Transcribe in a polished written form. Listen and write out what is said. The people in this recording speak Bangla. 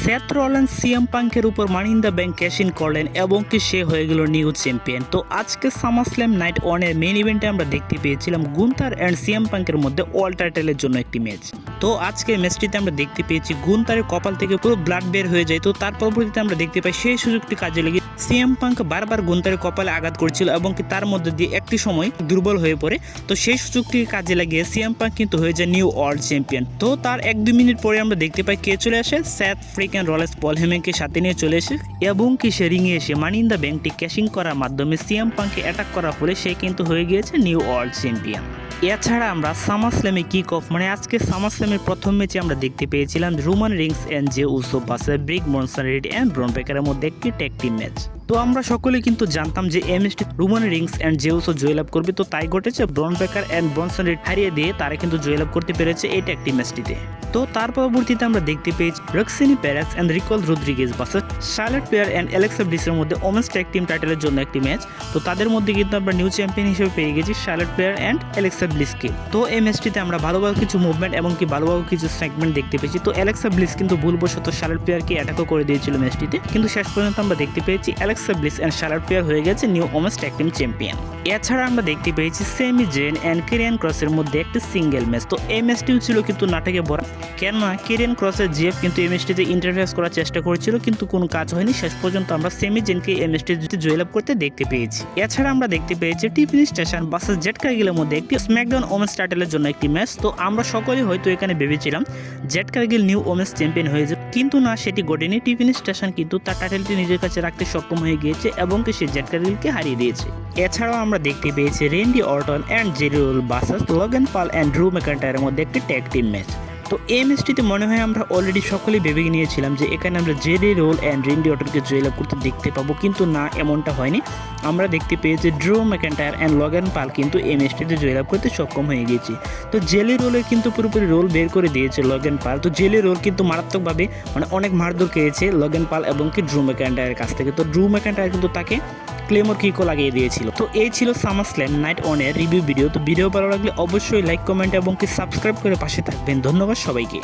সেথ রলিন্স সিএম পাঙ্কের উপর money in the bank cash in করলেন এবং কি সে হয়ে গেল নিউ চ্যাম্পিয়ন। তো আজকে সামারস্ল্যাম নাইট ওয়ানের মেইন ইভেন্টে আমরা দেখতে পেয়েছিলাম গুন্থার অ্যান্ড সিএম পাঙ্কের মধ্যে ওয়ার্ল্ড টাইটেলের জন্য একটি ম্যাচ। তো আজকের ম্যাচটিতে আমরা দেখতে পেয়েছি গুন্থারের কপাল থেকে পুরো ব্লাড বের হয়ে যায়। তো তার পরবর্তীতে আমরা দেখতে পাই সেই সুযোগটি কাজে লেগে সিএম পাঙ্ক বারবার গুন্থারের কপালে আঘাত করছিল এবং কি তার মধ্যে দিয়ে একটি সময় দুর্বল হয়ে পড়ে। তো সেই সুযোগটিকে কাজে লাগিয়ে সিএম পাঙ্ক কিন্তু হয়ে যায় নিউ ওয়ার্ল্ড চ্যাম্পিয়ন। তো তার 1-2 মিনিট পরে আমরা দেখতে পাই কে চলে আসে, সেথ ফ্রিকেন রলিন্স পল হেমেনকে সাথে নিয়ে চলে এসে এবং কি সে রিংয়ে এসে মানি ইন দ্য ব্যাংকটি ক্যাশিং করার মাধ্যমে সিএম পাঙ্ককে অ্যাটাক করার ফলে সে কিন্তু হয়ে গিয়েছে নিউ ওয়ার্ল্ড চ্যাম্পিয়ন। এছাড়া আমরা সামারস্ল্যামে কিক অফ আজকে সামারস্ল্যামের প্রথম ম্যাচে আমরা দেখতে পেয়েছিলাম Roman Reigns and Jey Uso versus ব্রিক মনসন রিড এন্ড ব্রন ব্রেকারের মধ্যে একটি ট্যাগ টিম ম্যাচ। তো আমরা সকলে কিন্তু জানতাম যে এই ম্যাচটি Roman Reigns and Jey Uso জয়লাভ করবে। তো তাই ঘটেছে, Bron Breakker and Bronson Reed হারিয়ে দিয়ে তারা কিন্তু জয়লাভ করতে পেরেছে এই ট্যাগ টিম ম্যাচটিতে। তো তার পরবর্তীতে আমরা দেখতে পেয়েছি Roxanne Perez and Raquel Rodriguez versus Charlotte Flair and Alexa ব্লিসের মধ্যে ওমেন্স ট্যাগ টিম টাইটেলের জন্য একটি ম্যাচ। তো তাদের মধ্যে কিন্তু আমরা নিউ চ্যাম্পিয়ন হিসেবে পেয়ে গেছি শার্লেট ফ্লেয়ার এন্ড অ্যালেক্সা ব্লিসকে। তো এই ম্যাচটিতে আমরা ভালো কিছু মুভমেন্ট এবং কি ভালো কিছু সেগমেন্ট দেখতে পেয়েছি। তো অ্যালেক্সা ব্লিস কিন্তু ভুলবশত শার্লেট ফ্লেয়ারকে অ্যাটাকও করে দিয়েছিল ম্যাচটিতে, কিন্তু শেষ পর্যন্ত আমরা দেখতে পেয়েছি Alexa Bliss and Charlotte Flair হয়ে গেছে new women's tag team champion. এছাড়া আমরা দেখতে পেয়েছি সেমি জেন এন্ড কেরিয়ান ক্রসের মধ্যে একটি সিঙ্গেল ম্যাচ। তো এই ম্যাচটিও ছিল কিন্তু নাটকে ভরা, কেননা কেরিয়ান ক্রসের জিএফ কিন্তু এই ম্যাচটিতে ইন্টারফেস করার চেষ্টা করেছিল কিন্তু কোনো কাজ হয়নি। শেষ পর্যন্ত আমরা সেমি জেনকে এই ম্যাচটিতে জয়লাভ করতে দেখতে পেয়েছি। এছাড়া আমরা দেখতে পেয়েছি টিফিনি স্টেশন ভার্সেস জেট কারগিলের মধ্যে একটি স্ম্যাকডাউন ওমেন্স টাইটেলের জন্য একটি ম্যাচ। তো আমরা সকলেই হয়তো এখানে ভেবেছিলাম jet Kargil new women's champion হয়ে যাবে, কিন্তু না, সেটি ঘটেনি। টিফিনি স্টেশন কিন্তু তার টাইটেলটি নিজের কাছে রাখতে সক্ষম হয়ে গিয়েছে এবং সে জেট কারগিলকে হারিয়ে দিয়েছে। এছাড়াও আমরা দেখতে পেয়েছি রেন্ডি অর্টন এন্ড জেরি রোল versus Logan Paul and Drew ম্যাকইন্টায়ারের মধ্যে একটি ট্যাগ টিম ম্যাচ। তো এই ম্যাচটিতে মনে হয় আমরা অলরেডি সকলেই ভেবে নিয়েছিলাম যে এখানে আমরা জেরি রোল এন্ড রেন্ডি অর্টনকে জয়লাভ করতে দেখতে পাবো, কিন্তু না, এমনটা হয়নি। আমরা দেখতে পেয়েছি ড্রু ম্যাকইন্টায়ার এন্ড লগেন পল কিন্তু এই ম্যাচটিতে জয়লাভ করতে সক্ষম হয়ে গিয়েছে। তো জেলি রোলে কিন্তু পুরোপুরি রোল বের করে দিয়েছে লগেন পল। তো জেলি রোল কিন্তু মারাত্মকভাবে অনেক মারধর খেয়েছে লগেন পল এবং কি ড্রু ম্যাকইন্টায়ারের কাছ থেকে। তো ড্রু ম্যাকইন্টায়ার কিন্তু তাকে ক্লেমর কিকও লাগিয়ে দিয়েছিল। তো এই ছিল সামারস্ল্যাম নাইট ওয়ানের রিভিউ ভিডিও। তো ভিডিও ভালো লাগলে অবশ্যই লাইক, কমেন্ট এবং কি সাবস্ক্রাইব করে পাশে থাকবেন। ধন্যবাদ সবাইকে।